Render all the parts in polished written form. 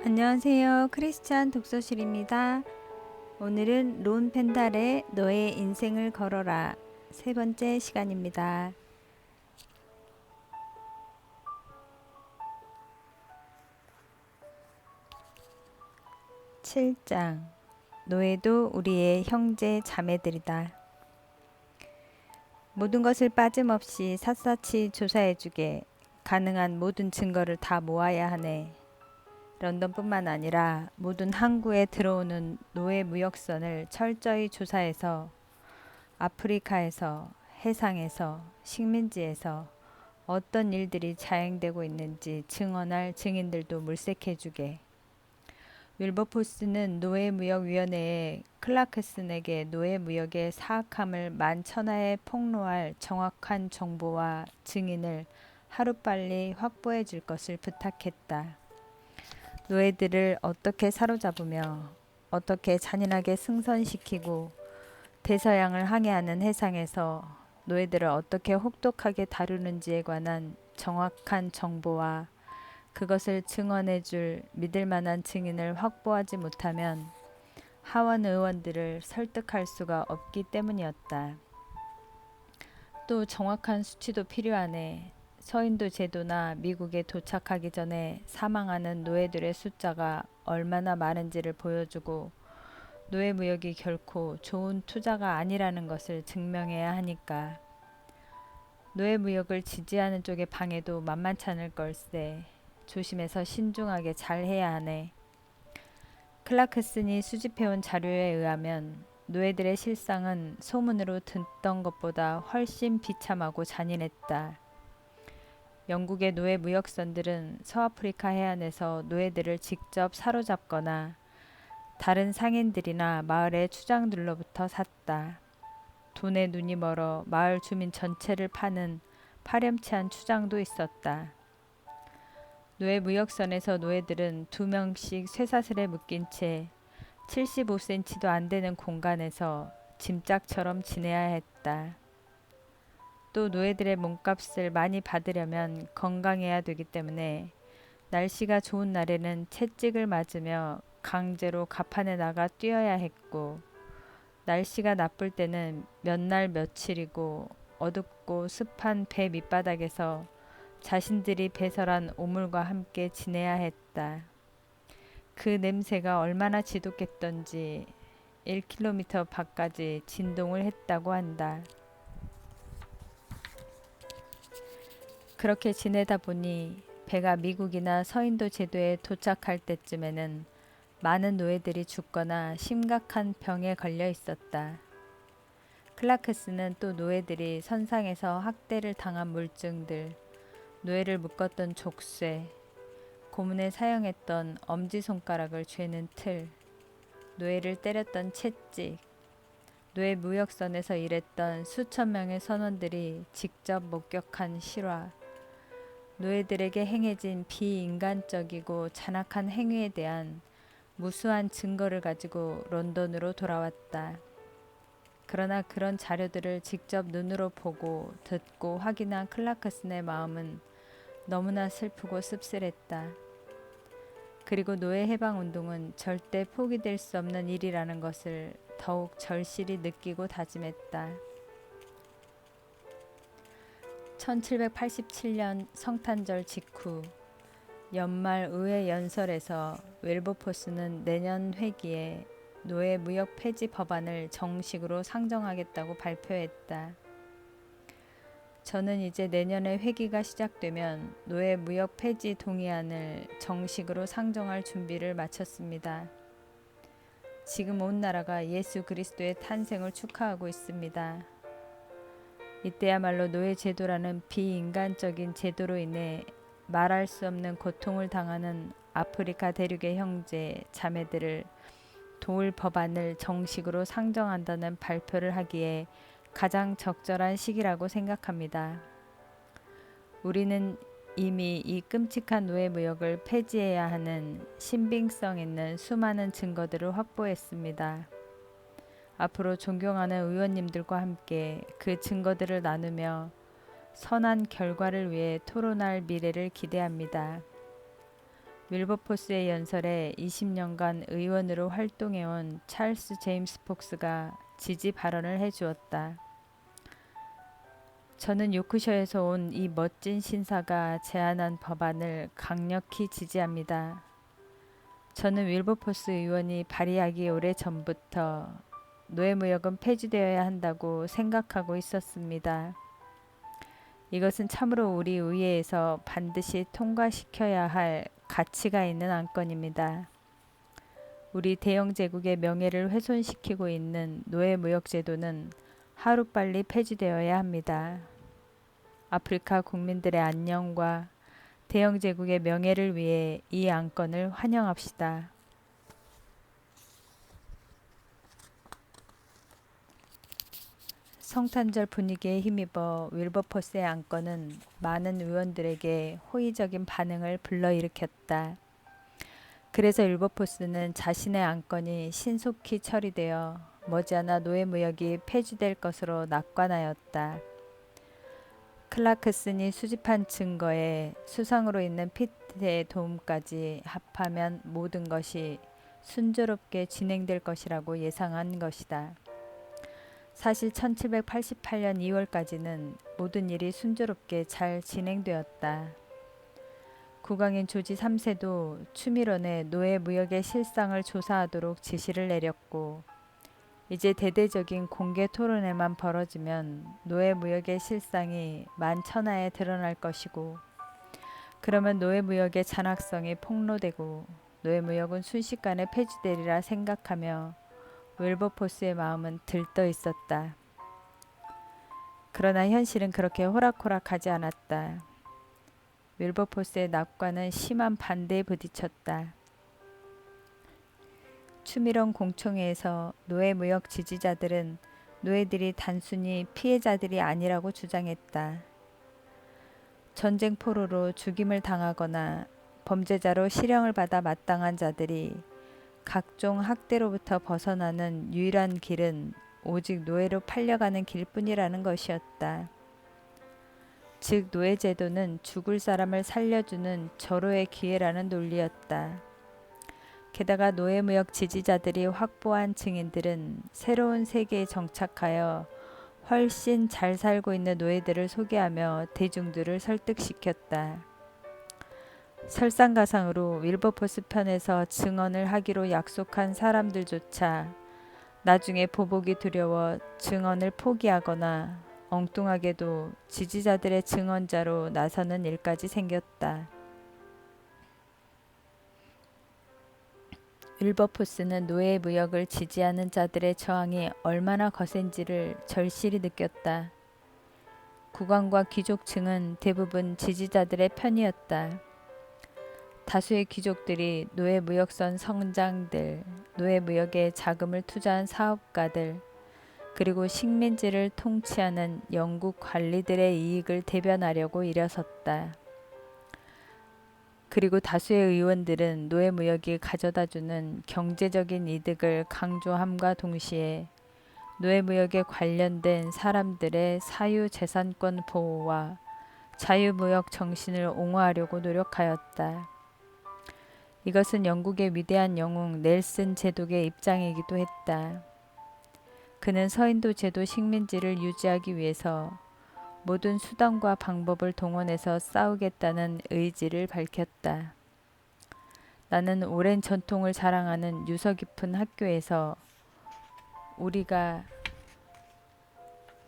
안녕하세요. 크리스찬 독서실입니다. 오늘은 론 펜달의 너의 인생을 걸어라 세 번째 시간입니다. 7장 노예도 우리의 형제 자매들이다. 모든 것을 빠짐없이 샅샅이 조사해주게. 가능한 모든 증거를 다 모아야 하네. 런던뿐만 아니라 모든 항구에 들어오는 노예 무역선을 철저히 조사해서 아프리카에서, 해상에서, 식민지에서 어떤 일들이 자행되고 있는지 증언할 증인들도 물색해주게. 윌버포스는 노예무역위원회에 클라크슨에게 노예무역의 사악함을 만천하에 폭로할 정확한 정보와 증인을 하루빨리 확보해 줄 것을 부탁했다. 노예들을 어떻게 사로잡으며 어떻게 잔인하게 승선시키고 대서양을 항해하는 해상에서 노예들을 어떻게 혹독하게 다루는지에 관한 정확한 정보와 그것을 증언해줄 믿을 만한 증인을 확보하지 못하면 하원 의원들을 설득할 수가 없기 때문이었다. 또 정확한 수치도 필요하네. 서인도 제도나 미국에 도착하기 전에 사망하는 노예들의 숫자가 얼마나 많은지를 보여주고 노예 무역이 결코 좋은 투자가 아니라는 것을 증명해야 하니까. 노예 무역을 지지하는 쪽의 방해도 만만찮을 걸세. 조심해서 신중하게 잘 해야 하네. 클라크슨이 수집해온 자료에 의하면 노예들의 실상은 소문으로 듣던 것보다 훨씬 비참하고 잔인했다. 영국의 노예 무역선들은 서아프리카 해안에서 노예들을 직접 사로잡거나 다른 상인들이나 마을의 추장들로부터 샀다. 돈에 눈이 멀어 마을 주민 전체를 파는 파렴치한 추장도 있었다. 노예 무역선에서 노예들은 2명씩 쇠사슬에 묶인 채 75cm도 안 되는 공간에서 짐짝처럼 지내야 했다. 또 노예들의 몸값을 많이 받으려면 건강해야 되기 때문에 날씨가 좋은 날에는 채찍을 맞으며 강제로 갑판에 나가 뛰어야 했고, 날씨가 나쁠 때는 몇 날 며칠이고 어둡고 습한 배 밑바닥에서 자신들이 배설한 오물과 함께 지내야 했다. 그 냄새가 얼마나 지독했던지 1km 밖까지 진동을 했다고 한다. 그렇게 지내다 보니 배가 미국이나 서인도 제도에 도착할 때쯤에는 많은 노예들이 죽거나 심각한 병에 걸려 있었다. 클라크스는 또 노예들이 선상에서 학대를 당한 물증들, 노예를 묶었던 족쇄, 고문에 사용했던 엄지손가락을 죄는 틀, 노예를 때렸던 채찍, 노예 무역선에서 일했던 수천 명의 선원들이 직접 목격한 실화, 노예들에게 행해진 비인간적이고 잔악한 행위에 대한 무수한 증거를 가지고 런던으로 돌아왔다. 그러나 그런 자료들을 직접 눈으로 보고 듣고 확인한 클라크슨의 마음은 너무나 슬프고 씁쓸했다. 그리고 노예 해방 운동은 절대 포기될 수 없는 일이라는 것을 더욱 절실히 느끼고 다짐했다. 1787년 성탄절 직후 연말 의회 연설에서 윌버포스는 내년 회기에 노예 무역 폐지 법안을 정식으로 상정하겠다고 발표했다. 저는 이제 내년에 회기가 시작되면 노예 무역 폐지 동의안을 정식으로 상정할 준비를 마쳤습니다. 지금 온 나라가 예수 그리스도의 탄생을 축하하고 있습니다. 이때야말로 노예 제도라는 비인간적인 제도로 인해 말할 수 없는 고통을 당하는 아프리카 대륙의 형제, 자매들을 도울 법안을 정식으로 상정한다는 발표를 하기에 가장 적절한 시기라고 생각합니다. 우리는 이미 이 끔찍한 노예 무역을 폐지해야 하는 신빙성 있는 수많은 증거들을 확보했습니다. 앞으로 존경하는 의원님들과 함께 그 증거들을 나누며 선한 결과를 위해 토론할 미래를 기대합니다. 윌버포스의 연설에 20년간 의원으로 활동해온 찰스 제임스 폭스가 지지 발언을 해주었다. 저는 요크셔에서 온 이 멋진 신사가 제안한 법안을 강력히 지지합니다. 저는 윌버포스 의원이 발의하기 오래전부터 노예무역은 폐지되어야 한다고 생각하고 있었습니다. 이것은 참으로 우리 의회에서 반드시 통과시켜야 할 가치가 있는 안건입니다. 우리 대영 제국의 명예를 훼손시키고 있는 노예무역 제도는 하루빨리 폐지되어야 합니다. 아프리카 국민들의 안녕과 대영 제국의 명예를 위해 이 안건을 환영합시다. 성탄절 분위기에 힘입어 윌버포스의 안건은 많은 의원들에게 호의적인 반응을 불러일으켰다. 그래서 윌버포스는 자신의 안건이 신속히 처리되어 머지않아 노예무역이 폐지될 것으로 낙관하였다. 클라크슨이 수집한 증거에 수상으로 있는 피트의 도움까지 합하면 모든 것이 순조롭게 진행될 것이라고 예상한 것이다. 사실 1788년 2월까지는 모든 일이 순조롭게 잘 진행되었다. 국왕인 조지 3세도 추미론의 노예무역의 실상을 조사하도록 지시를 내렸고 이제 대대적인 공개 토론회만 벌어지면 노예무역의 실상이 만천하에 드러날 것이고 그러면 노예무역의 잔악성이 폭로되고 노예무역은 순식간에 폐지되리라 생각하며 윌버포스의 마음은 들떠 있었다. 그러나 현실은 그렇게 호락호락하지 않았다. 윌버포스의 낙관은 심한 반대에 부딪혔다. 추미론 공청회에서 노예무역 지지자들은 노예들이 단순히 피해자들이 아니라고 주장했다. 전쟁 포로로 죽임을 당하거나 범죄자로 실형을 받아 마땅한 자들이 각종 학대로부터 벗어나는 유일한 길은 오직 노예로 팔려가는 길뿐이라는 것이었다. 즉 노예제도는 죽을 사람을 살려주는 절호의 기회라는 논리였다. 게다가 노예무역 지지자들이 확보한 증인들은 새로운 세계에 정착하여 훨씬 잘 살고 있는 노예들을 소개하며 대중들을 설득시켰다. 설상가상으로 윌버포스 편에서 증언을 하기로 약속한 사람들조차 나중에 보복이 두려워 증언을 포기하거나 엉뚱하게도 지지자들의 증언자로 나서는 일까지 생겼다. 윌버포스는 노예 무역을 지지하는 자들의 저항이 얼마나 거센지를 절실히 느꼈다. 국왕과 귀족층은 대부분 지지자들의 편이었다. 다수의 귀족들이 노예 무역선 성장들, 노예 무역에 자금을 투자한 사업가들, 그리고 식민지를 통치하는 영국 관리들의 이익을 대변하려고 일어섰다. 그리고 다수의 의원들은 노예무역이 가져다주는 경제적인 이득을 강조함과 동시에 노예무역에 관련된 사람들의 사유재산권 보호와 자유무역 정신을 옹호하려고 노력하였다. 이것은 영국의 위대한 영웅 넬슨 제독의 입장이기도 했다. 그는 서인도 제도 식민지를 유지하기 위해서 모든 수단과 방법을 동원해서 싸우겠다는 의지를 밝혔다. 나는 오랜 전통을 자랑하는 유서 깊은 학교에서 우리가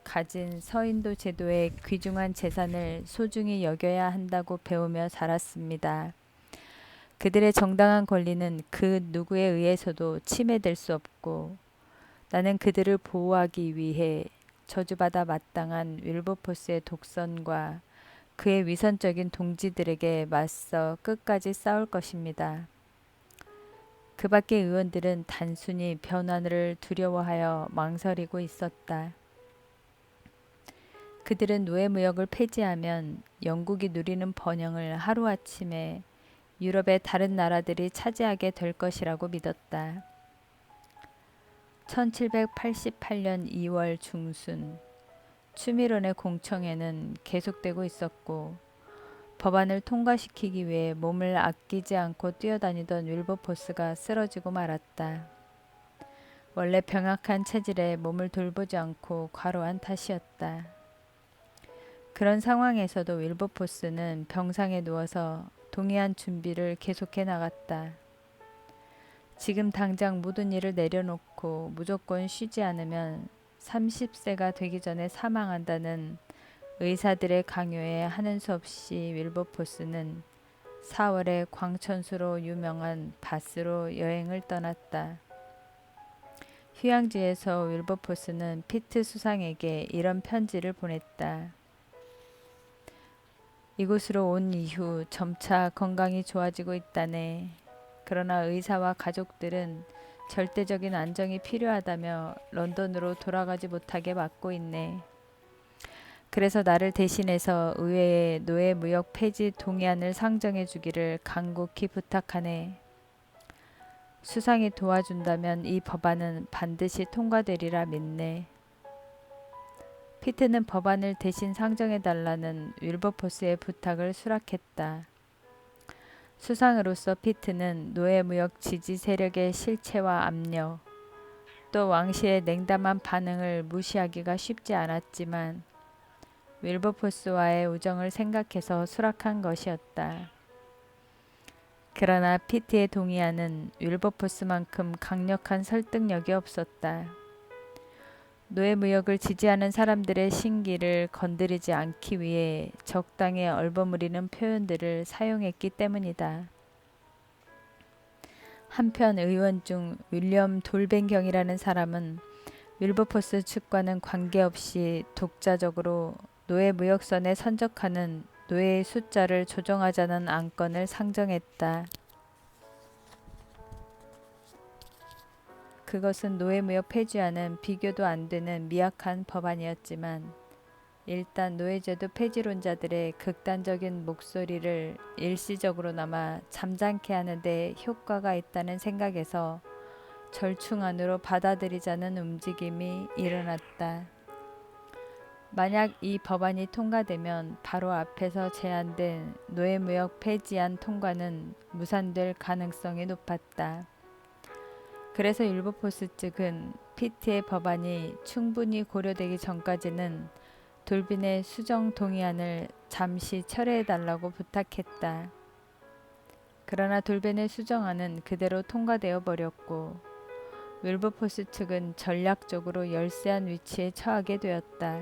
가진 서인도 제도의 귀중한 재산을 소중히 여겨야 한다고 배우며 자랐습니다. 그들의 정당한 권리는 그 누구에 의해서도 침해될 수 없고 나는 그들을 보호하기 위해 저주받아 마땅한 윌버포스의 독선과 그의 위선적인 동지들에게 맞서 끝까지 싸울 것입니다. 그 밖의 의원들은 단순히 변화를 두려워하여 망설이고 있었다. 그들은 노예무역을 폐지하면 영국이 누리는 번영을 하루아침에 유럽의 다른 나라들이 차지하게 될 것이라고 믿었다. 1788년 2월 중순 추미론의 공청회는 계속되고 있었고 법안을 통과시키기 위해 몸을 아끼지 않고 뛰어다니던 윌버포스가 쓰러지고 말았다. 원래 병약한 체질에 몸을 돌보지 않고 과로한 탓이었다. 그런 상황에서도 윌버포스는 병상에 누워서 동의안 준비를 계속해 나갔다. 지금 당장 모든 일을 내려놓고 무조건 쉬지 않으면 30세가 되기 전에 사망한다는 의사들의 강요에 하는 수 없이 윌버포스는 4월에 광천수로 유명한 바스로 여행을 떠났다. 휴양지에서 윌버포스는 피트 수상에게 이런 편지를 보냈다. 이곳으로 온 이후 점차 건강이 좋아지고 있다네. 그러나 의사와 가족들은 절대적인 안정이 필요하다며 런던으로 돌아가지 못하게 막고 있네. 그래서 나를 대신해서 의회에 노예무역 폐지 동의안을 상정해 주기를 간곡히 부탁하네. 수상이 도와준다면 이 법안은 반드시 통과되리라 믿네. 피트는 법안을 대신 상정해달라는 윌버포스의 부탁을 수락했다. 수상으로서 피트는 노예무역 지지 세력의 실체와 압력, 또 왕실의 냉담한 반응을 무시하기가 쉽지 않았지만 윌버포스와의 우정을 생각해서 수락한 것이었다. 그러나 피트의 동의안은 윌버포스만큼 강력한 설득력이 없었다. 노예무역을 지지하는 사람들의 신기를 건드리지 않기 위해 적당히 얼버무리는 표현들을 사용했기 때문이다. 한편 의원 중 윌리엄 돌벤경이라는 사람은 윌버포스 측과는 관계없이 독자적으로 노예무역선에 선적하는 노예의 숫자를 조정하자는 안건을 상정했다. 그것은 노예무역 폐지와는 비교도 안 되는 미약한 법안이었지만 일단 노예제도 폐지론자들의 극단적인 목소리를 일시적으로나마 잠잠케 하는 데 효과가 있다는 생각에서 절충안으로 받아들이자는 움직임이 일어났다. 만약 이 법안이 통과되면 바로 앞에서 제안된 노예무역 폐지안 통과는 무산될 가능성이 높았다. 그래서 윌버포스 측은 피트의 법안이 충분히 고려되기 전까지는 돌빈의 수정 동의안을 잠시 철회해달라고 부탁했다. 그러나 돌빈의 수정안은 그대로 통과되어 버렸고 윌버포스 측은 전략적으로 열세한 위치에 처하게 되었다.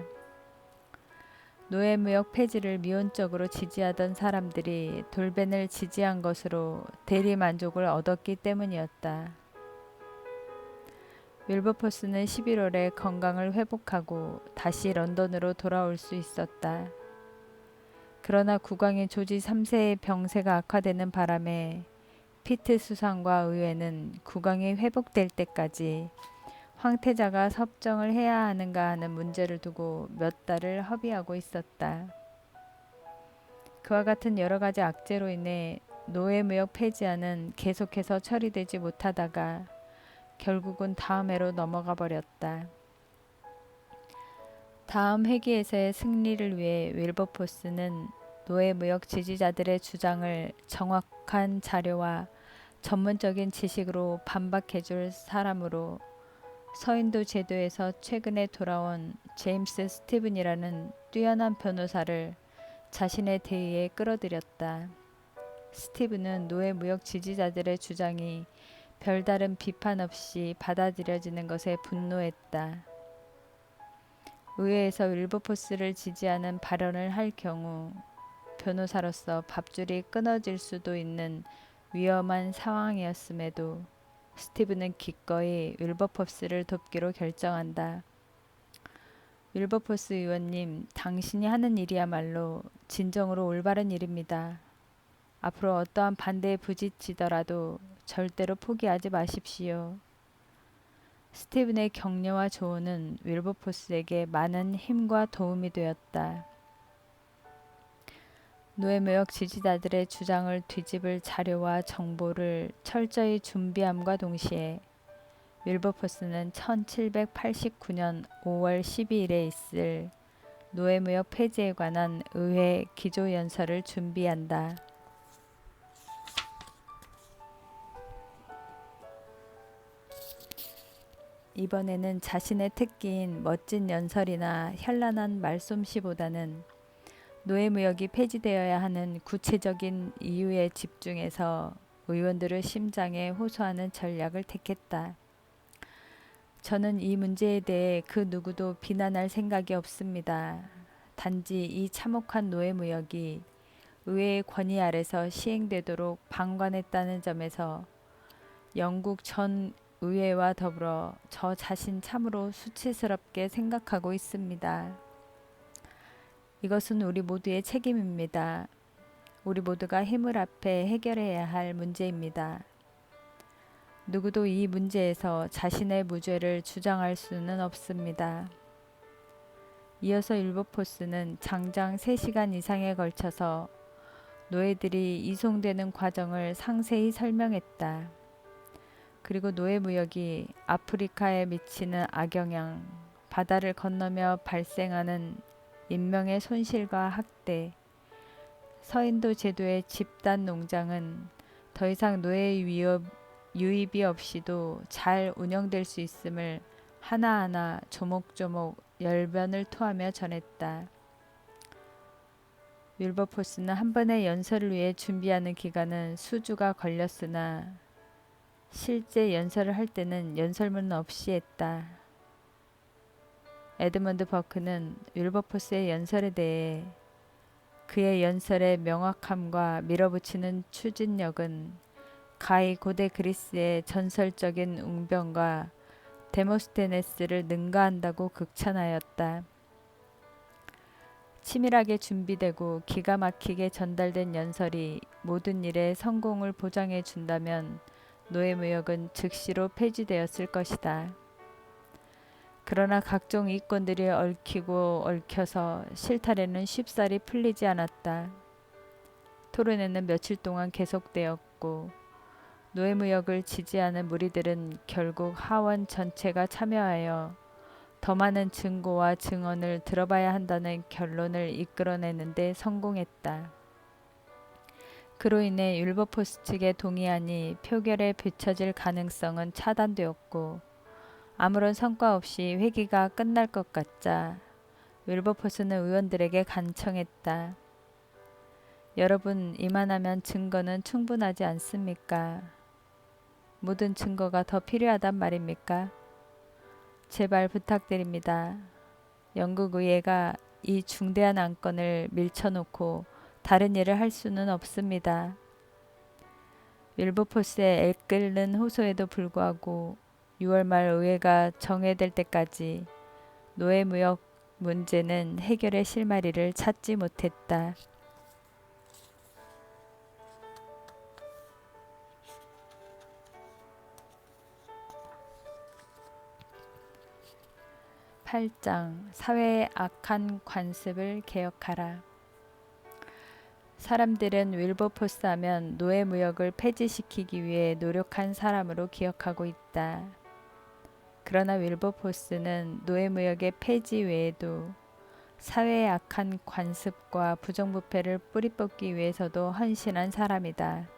노예무역 폐지를 미온적으로 지지하던 사람들이 돌벤을 지지한 것으로 대리만족을 얻었기 때문이었다. 윌버포스는 11월에 건강을 회복하고 다시 런던으로 돌아올 수 있었다. 그러나 국왕인 조지 3세의 병세가 악화되는 바람에 피트 수상과 의회는 국왕이 회복될 때까지 황태자가 섭정을 해야 하는가 하는 문제를 두고 몇 달을 협의하고 있었다. 그와 같은 여러 가지 악재로 인해 노예무역 폐지안은 계속해서 처리되지 못하다가 결국은 다음 해로 넘어가 버렸다. 다음 회기에서의 승리를 위해 윌버포스는 노예무역 지지자들의 주장을 정확한 자료와 전문적인 지식으로 반박해줄 사람으로 서인도 제도에서 최근에 돌아온 제임스 스티븐이라는 뛰어난 변호사를 자신의 대의에 끌어들였다. 스티븐은 노예무역 지지자들의 주장이 별다른 비판 없이 받아들여지는 것에 분노했다. 의회에서 윌버포스를 지지하는 발언을 할 경우 변호사로서 밥줄이 끊어질 수도 있는 위험한 상황이었음에도 스티븐은 기꺼이 윌버포스를 돕기로 결정한다. 윌버포스 의원님, 당신이 하는 일이야말로 진정으로 올바른 일입니다. 앞으로 어떠한 반대에 부딪히더라도 절대로 포기하지 마십시오. 스티븐의 격려와 조언은 윌버포스에게 많은 힘과 도움이 되었다. 노예무역 지지자들의 주장을 뒤집을 자료와 정보를 철저히 준비함과 동시에 윌버포스는 1789년 5월 12일에 있을 노예무역 폐지에 관한 의회 기조연설을 준비한다. 이번에는 자신의 특기인 멋진 연설이나 현란한 말솜씨보다는 노예무역이 폐지되어야 하는 구체적인 이유에 집중해서 의원들의 심장에 호소하는 전략을 택했다. 저는 이 문제에 대해 그 누구도 비난할 생각이 없습니다. 단지 이 참혹한 노예무역이 의회의 권위 아래서 시행되도록 방관했다는 점에서 영국 전 의회와 더불어 저 자신 참으로 수치스럽게 생각하고 있습니다. 이것은 우리 모두의 책임입니다. 우리 모두가 힘을 합해 해결해야 할 문제입니다. 누구도 이 문제에서 자신의 무죄를 주장할 수는 없습니다. 이어서 윌버포스는 장장 3시간 이상에 걸쳐서 노예들이 이송되는 과정을 상세히 설명했다. 그리고 노예무역이 아프리카에 미치는 악영향, 바다를 건너며 발생하는 인명의 손실과 학대, 서인도 제도의 집단 농장은 더 이상 노예 유입이 없이도 잘 운영될 수 있음을 하나하나 조목조목 열변을 토하며 전했다. 윌버포스는 한 번의 연설을 위해 준비하는 기간은 수주가 걸렸으나 실제 연설을 할 때는 연설문 없이 했다. 에드먼드 버크는 윌버포스의 연설에 대해 그의 연설의 명확함과 밀어붙이는 추진력은 가히 고대 그리스의 전설적인 웅변과 데모스테네스를 능가한다고 극찬하였다. 치밀하게 준비되고 기가 막히게 전달된 연설이 모든 일에 성공을 보장해 준다면 노예무역은 즉시로 폐지되었을 것이다. 그러나 각종 이권들이 얽히고 얽혀서 실타래는 쉽사리 풀리지 않았다. 토론회는 며칠 동안 계속되었고 노예무역을 지지하는 무리들은 결국 하원 전체가 참여하여 더 많은 증거와 증언을 들어봐야 한다는 결론을 이끌어내는데 성공했다. 그로 인해 윌버포스 측의 동의안이 표결에 비춰질 가능성은 차단되었고 아무런 성과 없이 회기가 끝날 것 같자 윌버포스는 의원들에게 간청했다. 여러분, 이만하면 증거는 충분하지 않습니까? 모든 증거가 더 필요하단 말입니까? 제발 부탁드립니다. 영국 의회가 이 중대한 안건을 밀쳐놓고 다른 일을 할 수는 없습니다. 윌버포스의 애끓는 호소에도 불구하고 6월 말 의회가 정회될 때까지 노예무역 문제는 해결의 실마리를 찾지 못했다. (8장) 사회의 악한 관습을 개혁하라. 사람들은 윌버포스 하면 노예무역을 폐지시키기 위해 노력한 사람으로 기억하고 있다. 그러나 윌버포스는 노예무역의 폐지 외에도 사회의 악한 관습과 부정부패를 뿌리 뽑기 위해서도 헌신한 사람이다.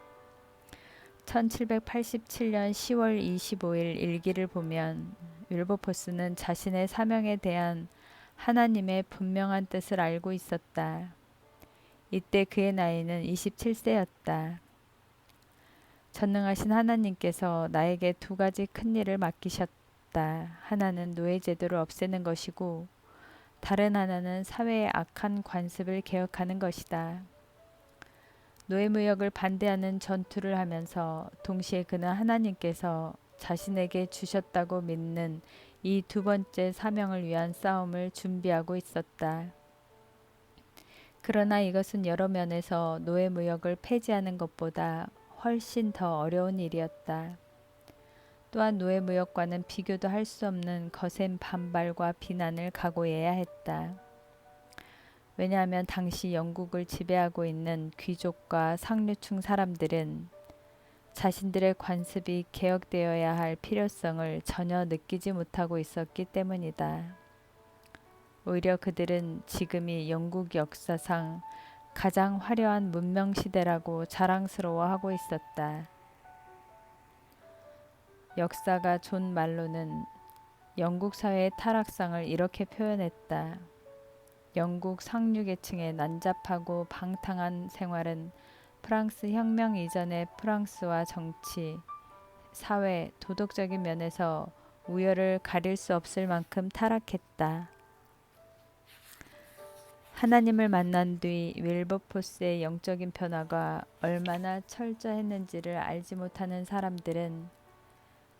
1787년 10월 25일 일기를 보면 윌버포스는 자신의 사명에 대한 하나님의 분명한 뜻을 알고 있었다. 이때 그의 나이는 27세였다. 전능하신 하나님께서 나에게 2가지 큰 일을 맡기셨다. 하나는 노예제도를 없애는 것이고 다른 하나는 사회의 악한 관습을 개혁하는 것이다. 노예무역을 반대하는 전투를 하면서 동시에 그는 하나님께서 자신에게 주셨다고 믿는 이 2번째 사명을 위한 싸움을 준비하고 있었다. 그러나 이것은 여러 면에서 노예무역을 폐지하는 것보다 훨씬 더 어려운 일이었다. 또한 노예무역과는 비교도 할 수 없는 거센 반발과 비난을 각오해야 했다. 왜냐하면 당시 영국을 지배하고 있는 귀족과 상류층 사람들은 자신들의 관습이 개혁되어야 할 필요성을 전혀 느끼지 못하고 있었기 때문이다. 오히려 그들은 지금이 영국 역사상 가장 화려한 문명 시대라고 자랑스러워하고 있었다. 역사가 존 말로는 영국 사회의 타락상을 이렇게 표현했다. 영국 상류계층의 난잡하고 방탕한 생활은 프랑스 혁명 이전의 프랑스와 정치, 사회, 도덕적인 면에서 우열을 가릴 수 없을 만큼 타락했다. 하나님을 만난 뒤 윌버포스의 영적인 변화가 얼마나 철저했는지를 알지 못하는 사람들은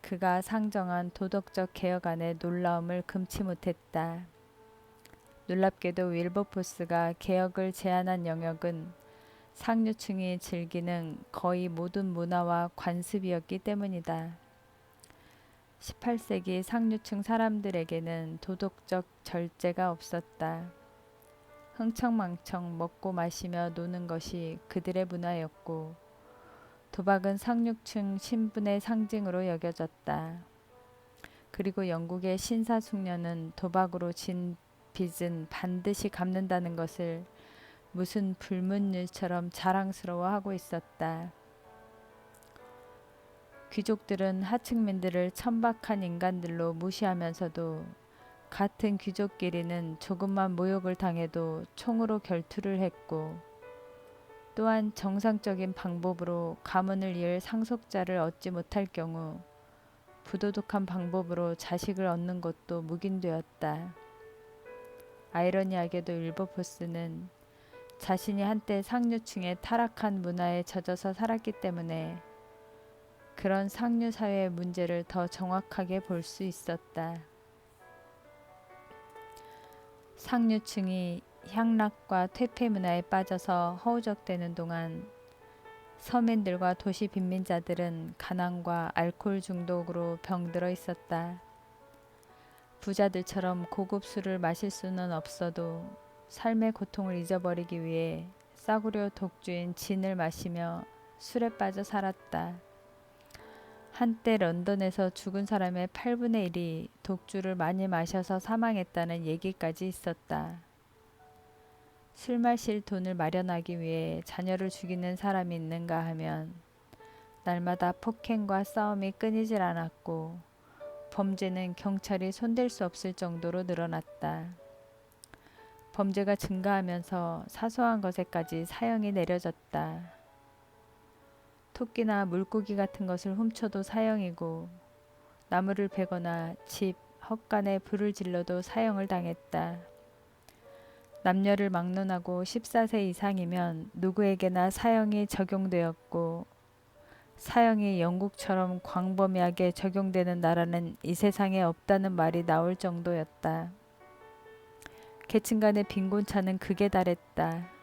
그가 상정한 도덕적 개혁 안에 놀라움을 금치 못했다. 놀랍게도 윌버포스가 개혁을 제안한 영역은 상류층이 즐기는 거의 모든 문화와 관습이었기 때문이다. 18세기 상류층 사람들에게는 도덕적 절제가 없었다. 흥청망청 먹고 마시며 노는 것이 그들의 문화였고 도박은 상류층 신분의 상징으로 여겨졌다. 그리고 영국의 신사숙녀는 도박으로 진 빚은 반드시 갚는다는 것을 무슨 불문율처럼 자랑스러워하고 있었다. 귀족들은 하층민들을 천박한 인간들로 무시하면서도 같은 귀족끼리는 조금만 모욕을 당해도 총으로 결투를 했고 또한 정상적인 방법으로 가문을 이을 상속자를 얻지 못할 경우 부도덕한 방법으로 자식을 얻는 것도 묵인되었다. 아이러니하게도 윌버포스는 자신이 한때 상류층의 타락한 문화에 젖어서 살았기 때문에 그런 상류 사회의 문제를 더 정확하게 볼 수 있었다. 상류층이 향락과 퇴폐 문화에 빠져서 허우적대는 동안 서민들과 도시 빈민자들은 가난과 알코올 중독으로 병들어 있었다. 부자들처럼 고급 술을 마실 수는 없어도 삶의 고통을 잊어버리기 위해 싸구려 독주인 진을 마시며 술에 빠져 살았다. 한때 런던에서 죽은 사람의 8분의 1이 독주를 많이 마셔서 사망했다는 얘기까지 있었다. 술 마실 돈을 마련하기 위해 자녀를 죽이는 사람이 있는가 하면 날마다 폭행과 싸움이 끊이질 않았고 범죄는 경찰이 손댈 수 없을 정도로 늘어났다. 범죄가 증가하면서 사소한 것에까지 사형이 내려졌다. 토끼나 물고기 같은 것을 훔쳐도 사형이고 나무를 베거나 집, 헛간에 불을 질러도 사형을 당했다. 남녀를 막론하고 14세 이상이면 누구에게나 사형이 적용되었고 사형이 영국처럼 광범위하게 적용되는 나라는 이 세상에 없다는 말이 나올 정도였다. 계층 간의 빈곤차는 극에 달했다.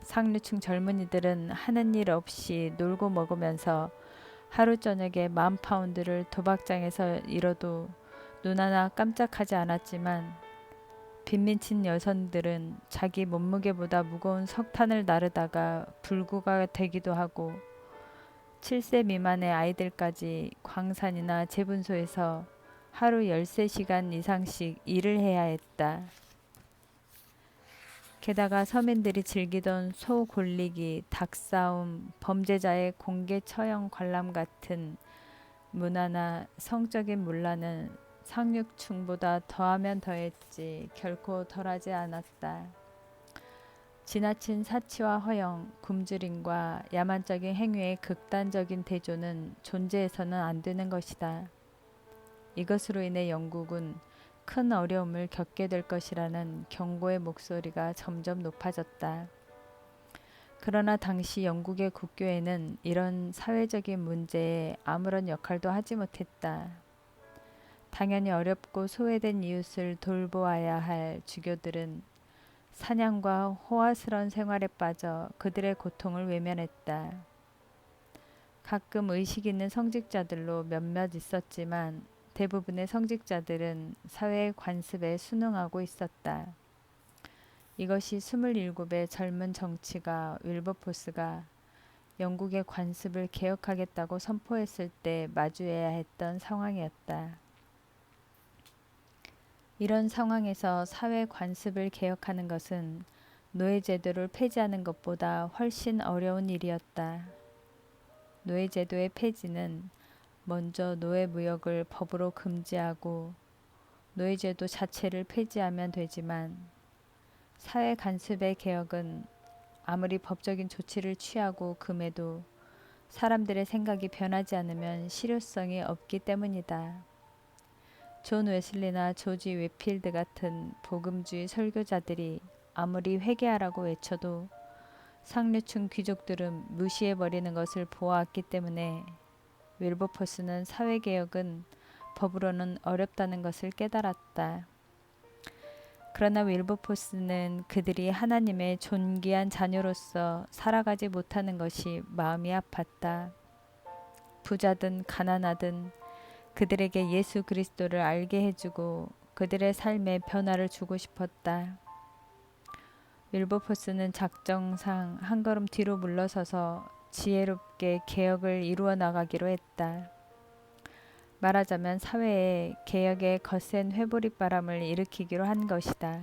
상류층 젊은이들은 하는 일 없이 놀고 먹으면서 하루 저녁에 10,000파운드를 도박장에서 잃어도 눈 하나 깜짝하지 않았지만 빈민친 여성들은 자기 몸무게보다 무거운 석탄을 나르다가 불구가 되기도 하고 7세 미만의 아이들까지 광산이나 제분소에서 하루 13시간 이상씩 일을 해야 했다. 게다가 서민들이 즐기던 소 골리기, 닭싸움, 범죄자의 공개 처형 관람 같은 문화나 성적인 문화는 상류층보다 더하면 더했지 결코 덜하지 않았다. 지나친 사치와 허영, 굶주림과 야만적인 행위의 극단적인 대조는 존재해서는 안 되는 것이다. 이것으로 인해 영국은 큰 어려움을 겪게 될 것이라는 경고의 목소리가 점점 높아졌다. 그러나 당시 영국의 국교회는 이런 사회적인 문제에 아무런 역할도 하지 못했다. 당연히 어렵고 소외된 이웃을 돌보아야 할 주교들은 사냥과 호화스러운 생활에 빠져 그들의 고통을 외면했다. 가끔 의식 있는 성직자들로 몇몇 있었지만 대부분의 성직자들은 사회의 관습에 순응하고 있었다. 이것이 27의 젊은 정치가 윌버포스가 영국의 관습을 개혁하겠다고 선포했을 때 마주해야 했던 상황이었다. 이런 상황에서 사회 관습을 개혁하는 것은 노예제도를 폐지하는 것보다 훨씬 어려운 일이었다. 노예제도의 폐지는 먼저 노예무역을 법으로 금지하고 노예제도 자체를 폐지하면 되지만 사회 간섭의 개혁은 아무리 법적인 조치를 취하고 금해도 사람들의 생각이 변하지 않으면 실효성이 없기 때문이다. 존 웨슬리나 조지 웨필드 같은 복음주의 설교자들이 아무리 회개하라고 외쳐도 상류층 귀족들은 무시해버리는 것을 보아왔기 때문에 윌버포스는 사회개혁은 법으로는 어렵다는 것을 깨달았다. 그러나 윌버포스는 그들이 하나님의 존귀한 자녀로서 살아가지 못하는 것이 마음이 아팠다. 부자든 가난하든 그들에게 예수 그리스도를 알게 해주고 그들의 삶에 변화를 주고 싶었다. 윌버포스는 작정상 한 걸음 뒤로 물러서서 지혜롭게 개혁을 이루어 나가기로 했다. 말하자면 사회에 개혁의 거센 회보리바람을 일으키기로 한 것이다.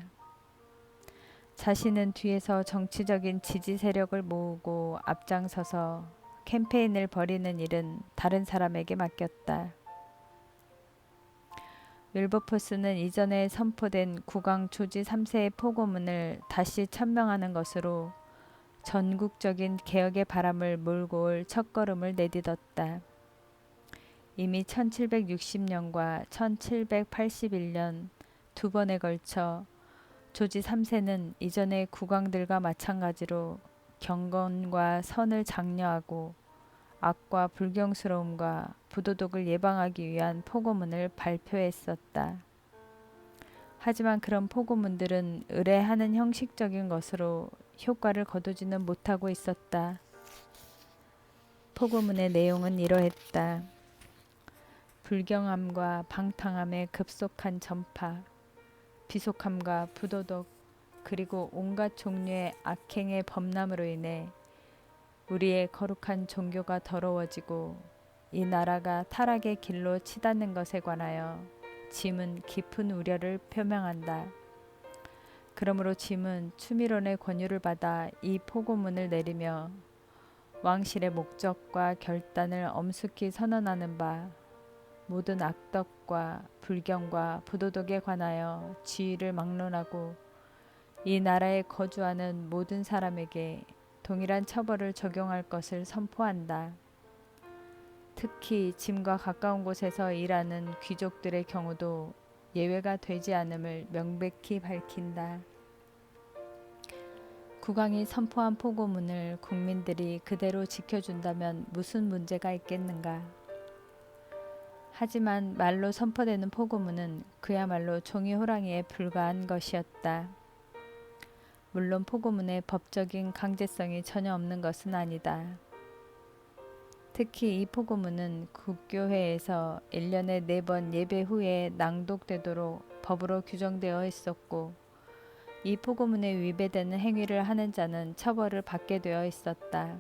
자신은 뒤에서 정치적인 지지 세력을 모으고 앞장서서 캠페인을 벌이는 일은 다른 사람에게 맡겼다. 윌버포스는 이전에 선포된 국왕 조지 3세의 포고문을 다시 천명하는 것으로 전국적인 개혁의 바람을 몰고 올 첫걸음을 내딛었다. 이미 1760년과 1781년 두 번에 걸쳐 조지 3세는 이전의 국왕들과 마찬가지로 경건과 선을 장려하고 악과 불경스러움과 부도덕을 예방하기 위한 포고문을 발표했었다. 하지만 그런 포고문들은 의뢰하는 형식적인 것으로 효과를 거두지는 못하고 있었다. 포고문의 내용은 이러했다. 불경함과 방탕함의 급속한 전파, 비속함과 부도덕, 그리고 온갖 종류의 악행의 범람으로 인해 우리의 거룩한 종교가 더러워지고 이 나라가 타락의 길로 치닫는 것에 관하여 짐은 깊은 우려를 표명한다. 그러므로 짐은 추미론의 권유를 받아 이 포고문을 내리며 왕실의 목적과 결단을 엄숙히 선언하는 바 모든 악덕과 불경과 부도덕에 관하여 지위를 막론하고 이 나라에 거주하는 모든 사람에게 동일한 처벌을 적용할 것을 선포한다. 특히 짐과 가까운 곳에서 일하는 귀족들의 경우도 예외가 되지 않음을 명백히 밝힌다. 국왕이 선포한 포고문을 국민들이 그대로 지켜준다면 무슨 문제가 있겠는가? 하지만 말로 선포되는 포고문은 그야말로 종이 호랑이에 불과한 것이었다. 물론 포고문의 법적인 강제성이 전혀 없는 것은 아니다. 특히 이 포고문은 국교회에서 1년에 4번 예배 후에 낭독되도록 법으로 규정되어 있었고 이 포고문에 위배되는 행위를 하는 자는 처벌을 받게 되어 있었다.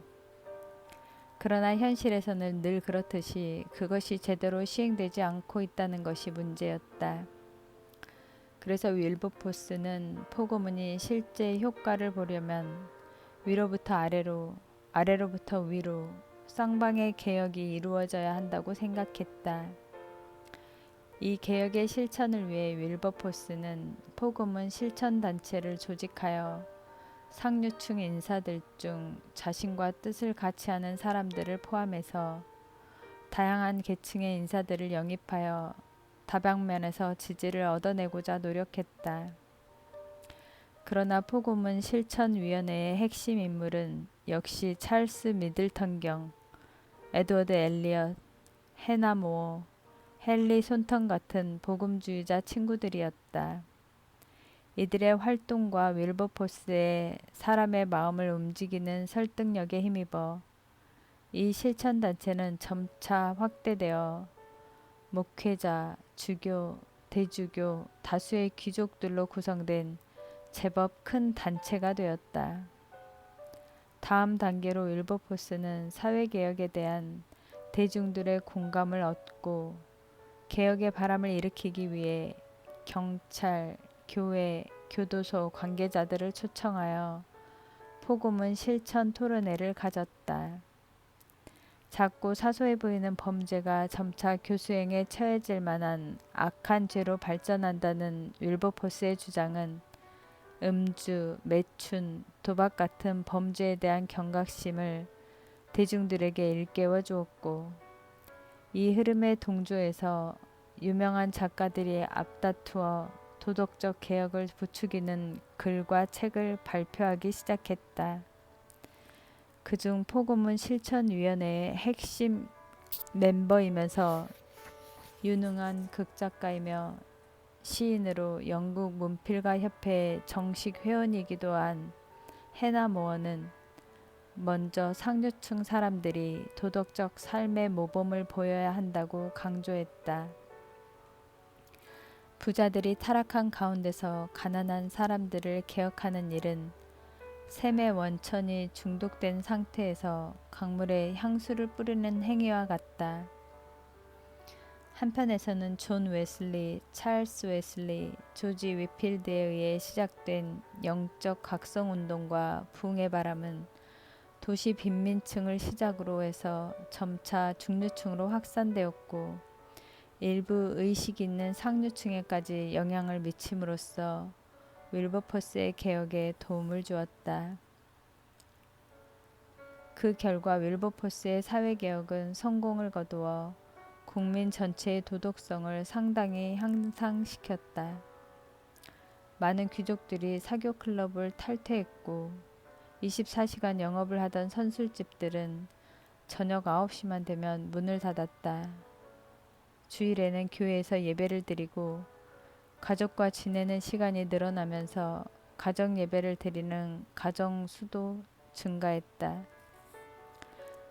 그러나 현실에서는 늘 그렇듯이 그것이 제대로 시행되지 않고 있다는 것이 문제였다. 그래서 윌버포스는 포고문이 실제 효과를 보려면 위로부터 아래로, 아래로부터 위로 쌍방의 개혁이 이루어져야 한다고 생각했다. 이 개혁의 실천을 위해 윌버포스는 포고문 실천단체를 조직하여 상류층 인사들 중 자신과 뜻을 같이 하는 사람들을 포함해서 다양한 계층의 인사들을 영입하여 다방면에서 지지를 얻어내고자 노력했다. 그러나 포고문 실천위원회의 핵심 인물은 역시 찰스 미들턴경, 에드워드 엘리엇, 해나 모어, 헨리 손턴 같은 복음주의자 친구들이었다. 이들의 활동과 윌버포스의 사람의 마음을 움직이는 설득력에 힘입어 이 실천단체는 점차 확대되어 목회자, 주교, 대주교, 다수의 귀족들로 구성된 제법 큰 단체가 되었다. 다음 단계로 윌버포스는 사회개혁에 대한 대중들의 공감을 얻고 개혁의 바람을 일으키기 위해 경찰, 교회, 교도소 관계자들을 초청하여 복음은 실천 토론회를 가졌다. 작고 사소해 보이는 범죄가 점차 교수행에 처해질 만한 악한 죄로 발전한다는 윌버포스의 주장은 음주, 매춘, 도박 같은 범죄에 대한 경각심을 대중들에게 일깨워 주었고, 이 흐름에 동조해서 유명한 작가들이 앞다투어 도덕적 개혁을 부추기는 글과 책을 발표하기 시작했다. 그중 포고문 실천위원회의 핵심 멤버이면서 유능한 극작가이며 시인으로 영국 문필가 협회의 정식 회원이기도 한 해나 모어는 먼저 상류층 사람들이 도덕적 삶의 모범을 보여야 한다고 강조했다. 부자들이 타락한 가운데서 가난한 사람들을 개혁하는 일은 샘의 원천이 중독된 상태에서 강물에 향수를 뿌리는 행위와 같다. 한편에서는 존 웨슬리, 찰스 웨슬리, 조지 위필드에 의해 시작된 영적 각성운동과 부흥의 바람은 도시 빈민층을 시작으로 해서 점차 중류층으로 확산되었고, 일부 의식 있는 상류층에까지 영향을 미침으로써 윌버포스의 개혁에 도움을 주었다. 그 결과 윌버포스의 사회개혁은 성공을 거두어 국민 전체의 도덕성을 상당히 향상시켰다. 많은 귀족들이 사교 클럽을 탈퇴했고 24시간 영업을 하던 선술집들은 저녁 9시만 되면 문을 닫았다. 주일에는 교회에서 예배를 드리고 가족과 지내는 시간이 늘어나면서 가정 예배를 드리는 가정 수도 증가했다.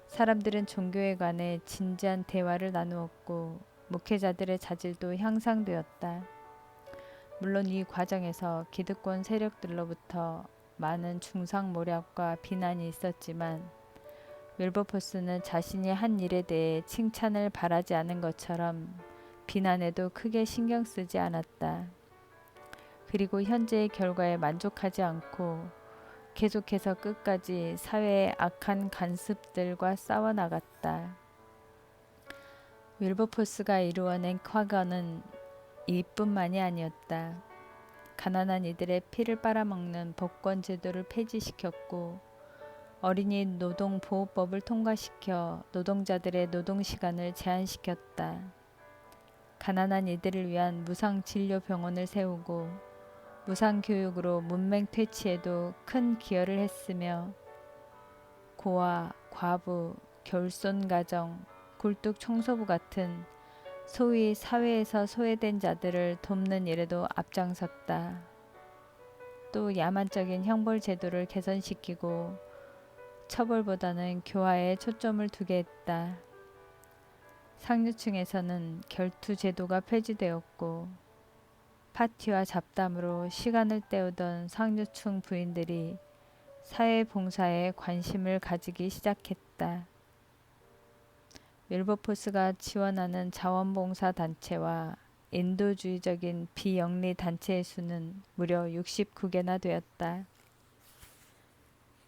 사람들은 종교에 관해 진지한 대화를 나누었고 목회자들의 자질도 향상되었다. 물론 이 과정에서 기득권 세력들로부터 많은 중상모략과 비난이 있었지만 윌버포스는 자신이 한 일에 대해 칭찬을 바라지 않은 것처럼 비난에도 크게 신경 쓰지 않았다. 그리고 현재의 결과에 만족하지 않고 계속해서 끝까지 사회의 악한 간습들과 싸워나갔다. 윌버포스가 이루어낸 쾌거는 이뿐만이 아니었다. 가난한 이들의 피를 빨아먹는 복권 제도를 폐지시켰고 어린이 노동보호법을 통과시켜 노동자들의 노동시간을 제한시켰다. 가난한 이들을 위한 무상진료병원을 세우고 무상교육으로 문맹 퇴치에도 큰 기여를 했으며 고아, 과부, 결손가정, 굴뚝 청소부 같은 소위 사회에서 소외된 자들을 돕는 일에도 앞장섰다. 또 야만적인 형벌 제도를 개선시키고 처벌보다는 교화에 초점을 두게 했다. 상류층에서는 결투 제도가 폐지되었고 파티와 잡담으로 시간을 때우던 상류층 부인들이 사회봉사에 관심을 가지기 시작했다. 윌버포스가 지원하는 자원봉사 단체와 인도주의적인 비영리 단체의 수는 무려 69개나 되었다.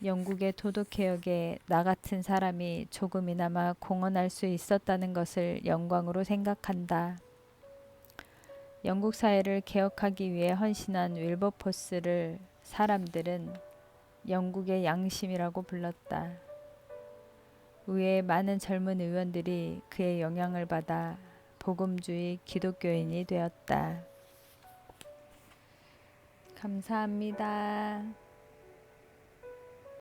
영국의 도덕개혁에 나 같은 사람이 조금이나마 공헌할 수 있었다는 것을 영광으로 생각한다. 영국 사회를 개혁하기 위해 헌신한 윌버포스를 사람들은 영국의 양심이라고 불렀다. 의회의 많은 젊은 의원들이 그의 영향을 받아 복음주의 기독교인이 되었다. 감사합니다.